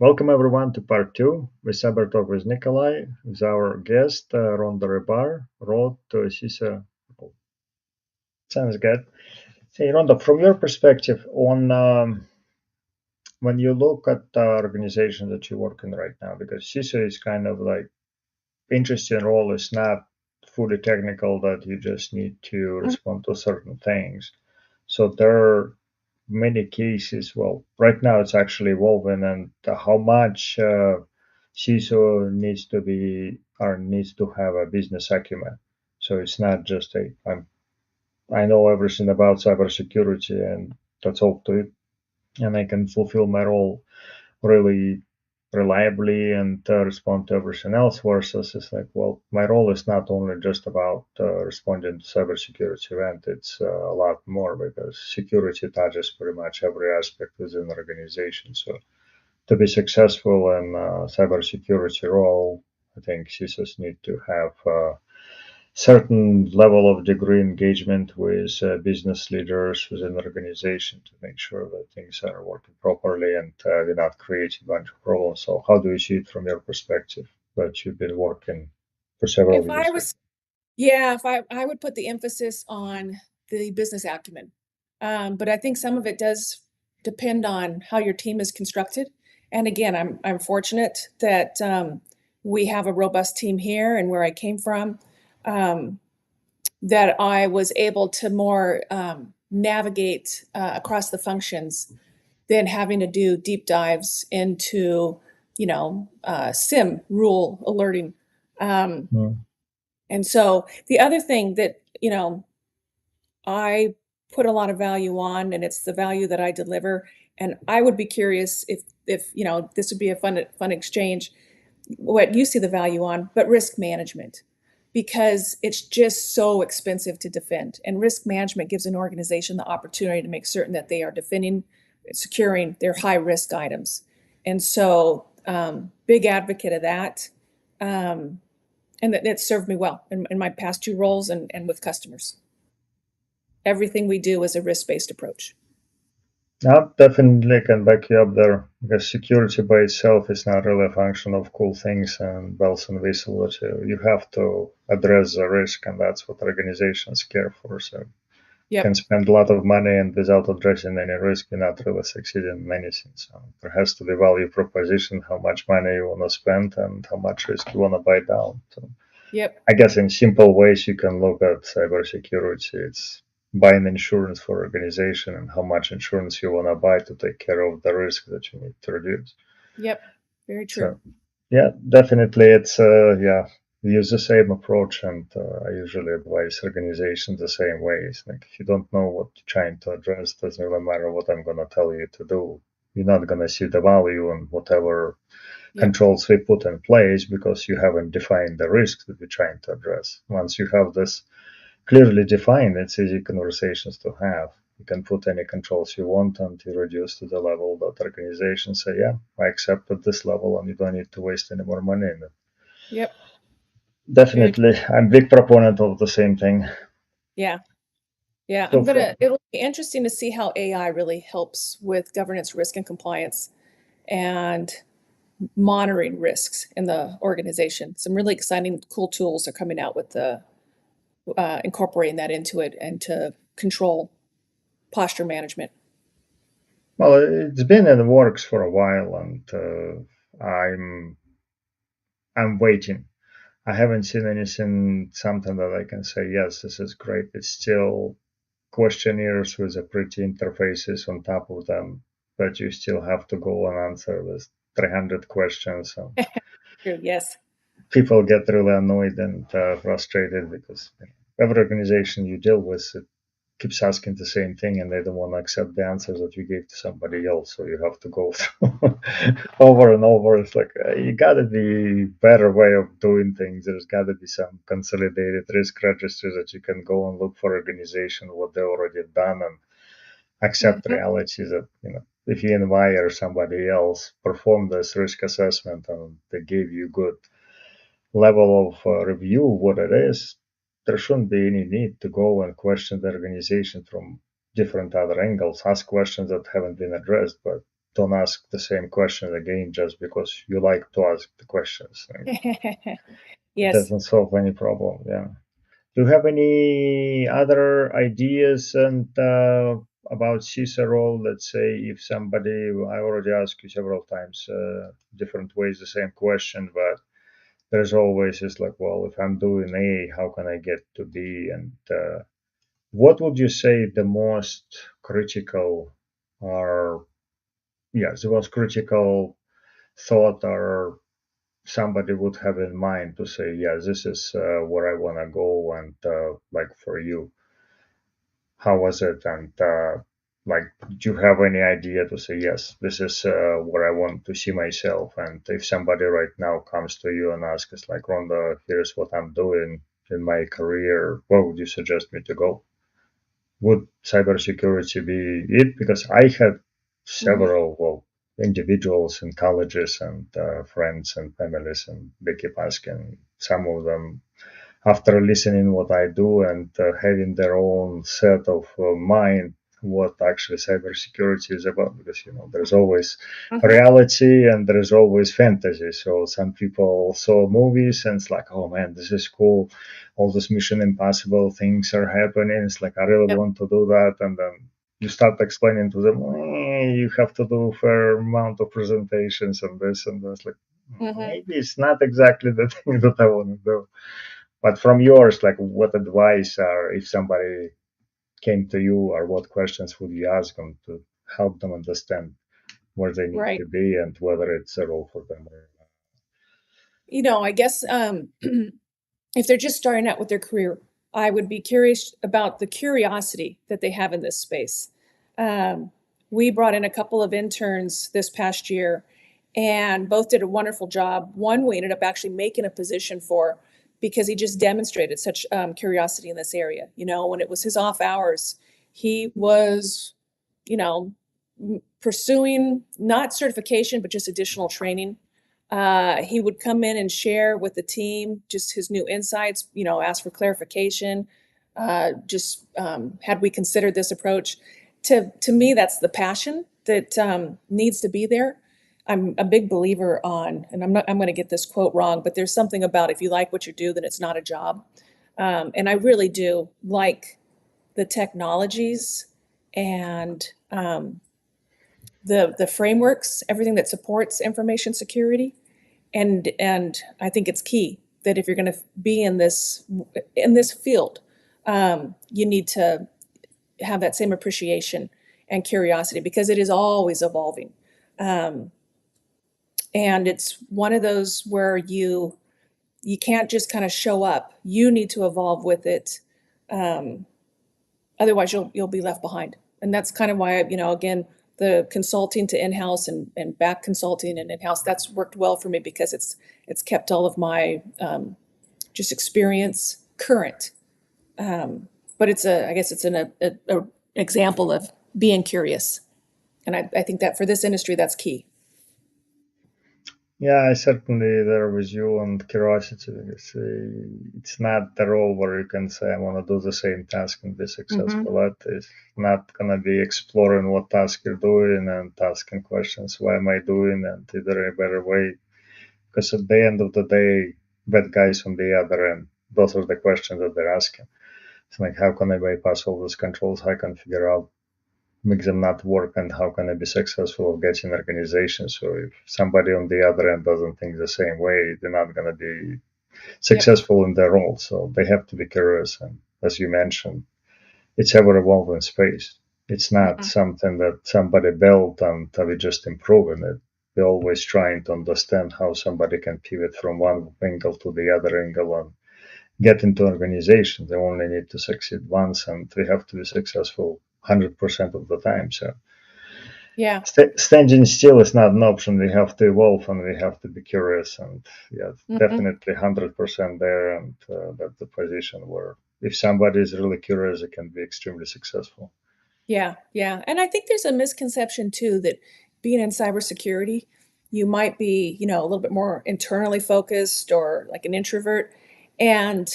Welcome everyone to part two with Cyber Talk with Nikolai, with our guest Rhonda Rebar, Road to CISA. Sounds good. Hey Rhonda, from your perspective, on when you look at the organization that you work in right now, because CISA is kind of like interesting role, is not fully technical that you just need to Mhm. respond to certain things. So there are many cases. Well, right now it's actually evolving, and how much CISO needs to be or needs to have a business acumen. So it's not just I know everything about cybersecurity, and that's all to it, and I can fulfill my role really reliably and respond to everything else. Versus it's like, well, my role is not only just about responding to cybersecurity event. It's a lot more because security touches pretty much every aspect within the organization. So to be successful in cybersecurity role, I think CISOs need to have certain level of degree engagement with business leaders within the organization to make sure that things are working properly and we're not creating a bunch of problems. So how do you see it from your perspective that you've been working for several If I years? was, yeah, if I would put the emphasis on the business acumen. But I think some of it does depend on how your team is constructed. And again, I'm fortunate that we have a robust team here and where I came from, um, that I was able to more navigate across the functions than having to do deep dives into, SIM rule alerting. Um, Mm. And so the other thing that, I put a lot of value on, and it's the value that I deliver. And I would be curious if this would be a fun exchange, what you see the value on, but risk management, because it's just so expensive to defend. And risk management gives an organization the opportunity to make certain that they are defending, securing their high risk items. And so, big advocate of that. Um, and that served me well in my past two roles and with customers. Everything we do is a risk-based approach. Yeah, definitely can back you up there because security by itself is not really a function of cool things and bells and whistles. You have to address the risk, and that's what organizations care for. So can Yep. spend a lot of money and without addressing any risk, you're not really succeeding in anything. So there has to be value proposition, how much money you want to spend and how much risk you want to buy down. So Yep. I guess in simple ways, you can look at cybersecurity. It's buying insurance for organization and how much insurance you want to buy to take care of the risk that you need to reduce. Yep. Very true. So yeah, definitely. Yeah, we use the same approach, and I usually advise organizations the same ways. Like if you don't know what you're trying to address, doesn't really matter what I'm gonna tell you to do. You're not gonna see the value in whatever Yep. controls we put in place because you haven't defined the risks that we're trying to address. Once you have this clearly defined, it's easy conversations to have. You can put any controls you want and you reduce to the level that organizations say, yeah, I accept at this level and you don't need to waste any more money in it. Yep. Very true. Definitely, I'm a big proponent of the same thing. Yeah. Yeah. So from It'll be interesting to see how AI really helps with governance, risk, and compliance and monitoring risks in the organization. Some really exciting, cool tools are coming out with the incorporating that into it and to control posture management. well, it's been in the works for a while, and I'm waiting. I haven't seen anything, something that I can say, yes, this is great. It's still questionnaires with the pretty interfaces on top of them, but you still have to go and answer this 300 questions. So True. Yes. people get really annoyed and frustrated because every organization you deal with it keeps asking the same thing and they don't want to accept the answers that you gave to somebody else. So you have to go through over and over. It's like you got to be better way of doing things. There's got to be some consolidated risk register that you can go and look for organization what they already done and accept Mhm. reality that if you invite somebody else perform this risk assessment and they gave you good level of review what it is, there shouldn't be any need to go and question the organization from different other angles, ask questions that haven't been addressed. But don't ask the same question again just because you like to ask the questions. Like, it Yes. doesn't solve any problem. Yeah. Do you have any other ideas and about CISA role? Let's say if somebody, I already asked you several times, different ways, the same question, but there's always is like, well, if I'm doing A, how can I get to B? And what would you say the most critical or yes, the most critical thought or somebody would have in mind to say, yeah, this is where I want to go, and like for you, how was it? And like, do you have any idea to say, yes, this is where I want to see myself? And if somebody right now comes to you and asks us, like, Rhonda, here's what I'm doing in my career, where would you suggest me to go? Would cybersecurity be it? Because I had Mhm. several, well, individuals in colleges and friends and families, and they keep asking. Some of them, after listening what I do and having their own set of mind what actually cybersecurity is about, because there's always Mhm. reality and there's always fantasy. So some people saw movies and it's like, oh man, this is cool. All this Mission Impossible things are happening. It's like I really Yep. want to do that, and then you start explaining to them, you have to do a fair amount of presentations and this and this. Like Mhm. maybe it's not exactly the thing that I want to do. But from yours, like what advice or if somebody came to you or what questions would you ask them to help them understand where they need Right. to be and whether it's a role for them or not? I guess if they're just starting out with their career, I would be curious about the curiosity that they have in this space. Um, we brought in a couple of interns this past year, and both did a wonderful job. One we ended up actually making a position for because he just demonstrated such curiosity in this area. When it was his off hours, he was, you know, pursuing not certification, but just additional training. He would come in and share with the team just his new insights, ask for clarification. Just had we considered this approach? To me, that's the passion that needs to be there. I'm a big believer on, and I'm going to get this quote wrong, but there's something about if you like what you do, then it's not a job. And I really do like the technologies and the frameworks, everything that supports information security. And I think it's key that if you're going to be in this field, you need to have that same appreciation and curiosity because it is always evolving. Um, and it's one of those where you can't just kind of show up. You need to evolve with it. Um, Otherwise, you'll be left behind. And that's kind of why, again, the consulting to in-house and back consulting and in-house, that's worked well for me because it's kept all of my just experience current. But I guess it's an example of being curious. And I think that for this industry, that's key. Yeah, I certainly there with you on curiosity. It's not the role where you can say I want to do the same task and be Mm-hmm. successful at. It's not gonna be exploring what task you're doing and asking questions. Why am I doing? And is there a better way? Because at the end of the day, bad guys on the other end, those are the questions that they're asking. It's like, how can I bypass all those controls? How can I figure out, make them not work, and how can I be successful of getting organizations? So if somebody on the other end doesn't think the same way, they're not going to be Yep. successful in their role. So they have to be curious. And as you mentioned, it's ever evolving space. It's not Mm-hmm. something that somebody built and we just improving it. We're always trying to understand how somebody can pivot from one angle to the other angle and get into organization. They only need to succeed once, and we have to be successful 100% of the time. So Yeah. standing still is not an option. We have to evolve, and we have to be curious. And yeah, Mm-hmm. definitely 100% there. And that's the position where if somebody is really curious, it can be extremely successful. Yeah, yeah. And I think there's a misconception too that being in cybersecurity, you might be, a little bit more internally focused or like an introvert. And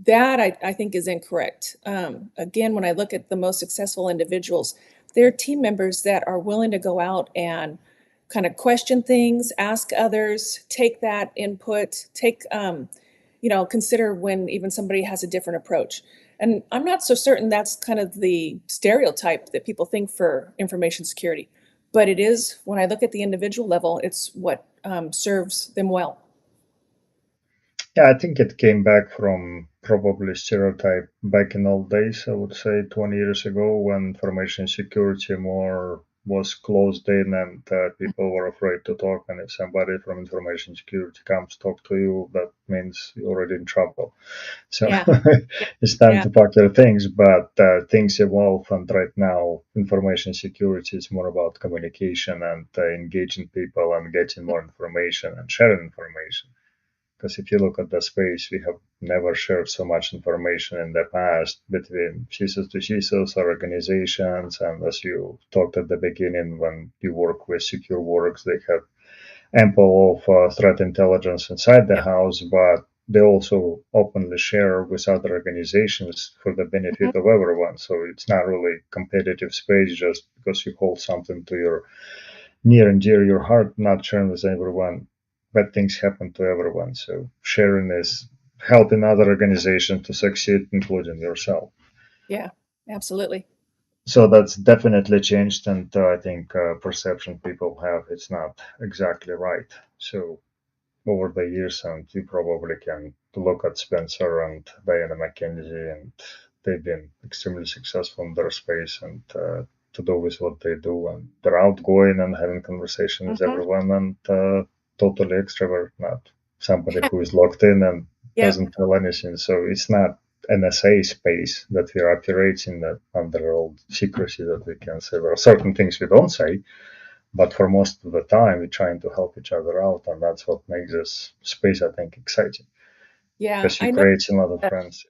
that I think is incorrect. Again, when I look at the most successful individuals, they're team members that are willing to go out and kind of question things, ask others, take that input, consider when even somebody has a different approach. And I'm not so certain that's kind of the stereotype that people think for information security, but it is, when I look at the individual level, it's what serves them well. Yeah, I think it came back from probably stereotype back in old days, I would say 20 years ago, when information security more was closed in and people were afraid to talk. And if somebody from information security comes talk to you, that means you're already in trouble. So Yeah, yeah, it's time yeah. to pack your things. But things evolve, and right now, information security is more about communication and engaging people and getting more information and sharing information. Because if you look at the space, we have never shared so much information in the past between CISOs to CISOs or organizations. And as you talked at the beginning, when you work with secure works, they have ample of threat intelligence inside the Yep. house, but they also openly share with other organizations for the Mhm. benefit of everyone. So it's not really competitive space just because you hold something to your near and dear your heart, not sharing with everyone. Bad things happen to everyone. So sharing is helping other organizations to succeed, including yourself. Yeah, absolutely. So that's definitely changed, and I think perception people have it's not exactly right. So over the years, and you probably can look at Spencer and Diana McKenzie, and they've been extremely successful in their space and to do with what they do. And they're outgoing and having conversation with Mhm. everyone and totally extrovert, not somebody who is locked in and Yep. doesn't tell anything. So it's not NSA space that we are operating that under all secrecy that we can say. There are certain things we don't say, but for most of the time, we're trying to help each other out, and that's what makes this space, I think, exciting Yeah, because you I know. create a lot of that- friends.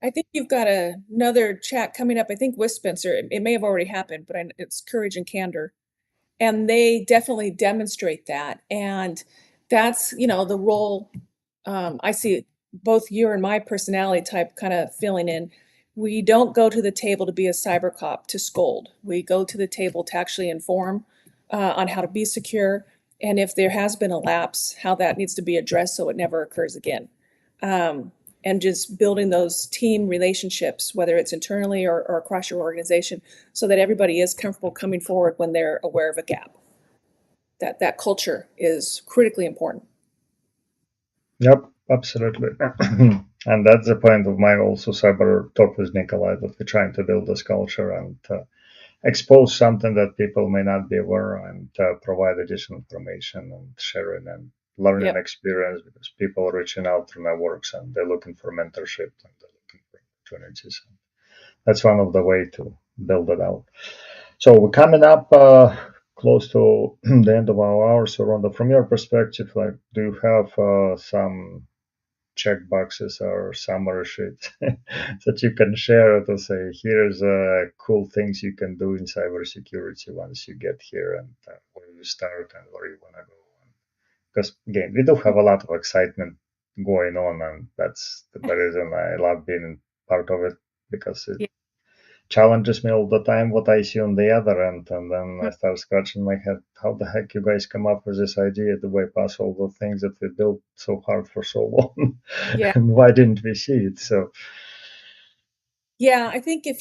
I think you've got another chat coming up. I think with Spencer, it may have already happened, but it's Courage and Candor. And they definitely demonstrate that. And that's, the role I see both your and my personality type kind of filling in. We don't go to the table to be a cyber cop to scold. We go to the table to actually inform on how to be secure. And if there has been a lapse, how that needs to be addressed so it never occurs again. Um, and just building those team relationships, whether it's internally or across your organization, so that everybody is comfortable coming forward when they're aware of a gap. That culture is critically important. Yep, absolutely. And that's the point of my also cyber talk with Nikolai that we're trying to build this culture and expose something that people may not be aware and provide additional information and sharing and learning Yep. experience because people are reaching out through networks and they're looking for mentorship and they're looking for opportunities. That's one of the way to build it out. So we're coming up close to the end of our hour. So Rhonda, from your perspective, like, do you have some check boxes or summary sheets that you can share to say, here's cool things you can do in cybersecurity once you get here and where you start and where you want to go? Because again, we do have a lot of excitement going on, and that's the reason I love being part of it because it Yeah. challenges me all the time what I see on the other end, and then I start scratching my head. How the heck you guys come up with this idea to bypass all the things that we built so hard for so long? Yeah. And why didn't we see it? So Yeah. I think if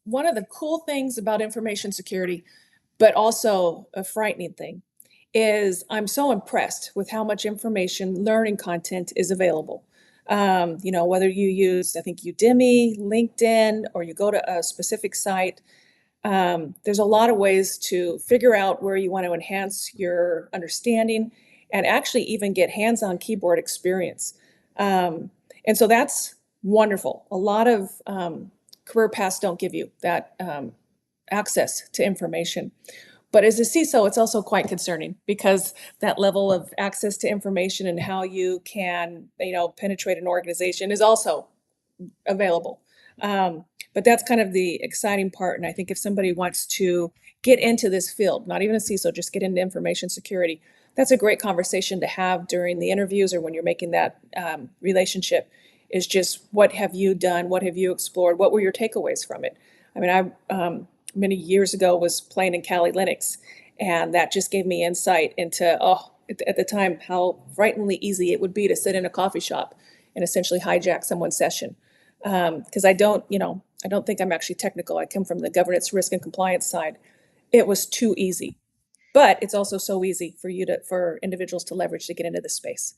one of the cool things about information security, but also a frightening thing, is I'm so impressed with how much information, learning content is available. Whether you use, I think, Udemy, LinkedIn, or you go to a specific site, there's a lot of ways to figure out where you want to enhance your understanding and actually even get hands-on keyboard experience. Um, and so that's wonderful. A lot of career paths don't give you that access to information. But as a CISO, it's also quite concerning because that level of access to information and how you can, penetrate an organization is also available. But that's kind of the exciting part. And I think if somebody wants to get into this field, not even a CISO, just get into information security, that's a great conversation to have during the interviews or when you're making that relationship. Is just what have you done? What have you explored? What were your takeaways from it? I mean, many years ago was playing in Kali Linux, and that just gave me insight into at the time how frighteningly easy it would be to sit in a coffee shop and essentially hijack someone's session. Because I don't think I'm actually technical. I come from the governance, risk, and compliance side. It was too easy, but it's also so easy for individuals to leverage to get into this space.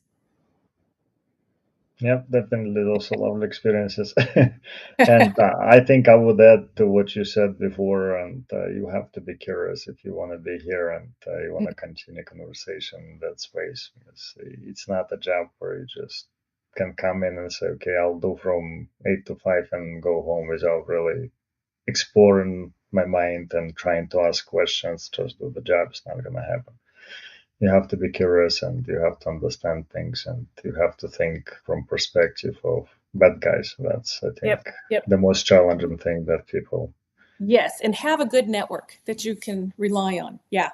Yep, definitely those are lovely experiences. And I think I would add to what you said before, and you have to be curious if you want to be here and you want to continue conversation in that space. Because it's not a job where you just can come in and say, okay, I'll do from 8 to 5 and go home without really exploring my mind and trying to ask questions. Just do the job. It's not going to happen. You have to be curious and you have to understand things and you have to think from perspective of bad guys. That's, I think, Yep. the most challenging thing that people. Yes, and have a good network that you can rely on. Yeah.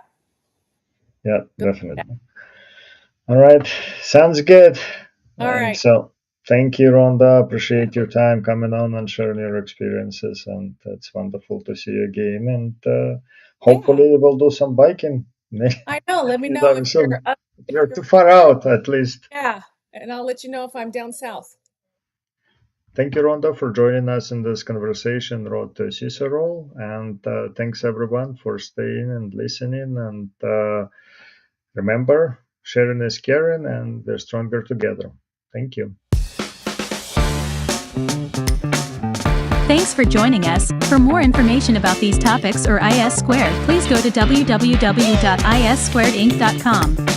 Yeah, definitely. All right, sounds good. All And right. so thank you, Rhonda. Appreciate your time coming on and sharing your experiences. And it's wonderful to see you again. And Yeah. hopefully we'll do some biking I know. Let me know anytime if you're soon. up, if You're you're too far out, at least. yeah, and I'll let you know if I'm down south. Thank you, Rhonda, for joining us in this conversation, Road to CISO role. And thanks, everyone, for staying and listening. And remember, sharing is caring, and we're stronger together. Thank you. Thanks for joining us. For more information about these topics or IS Squared, please go to www.issquaredinc.com.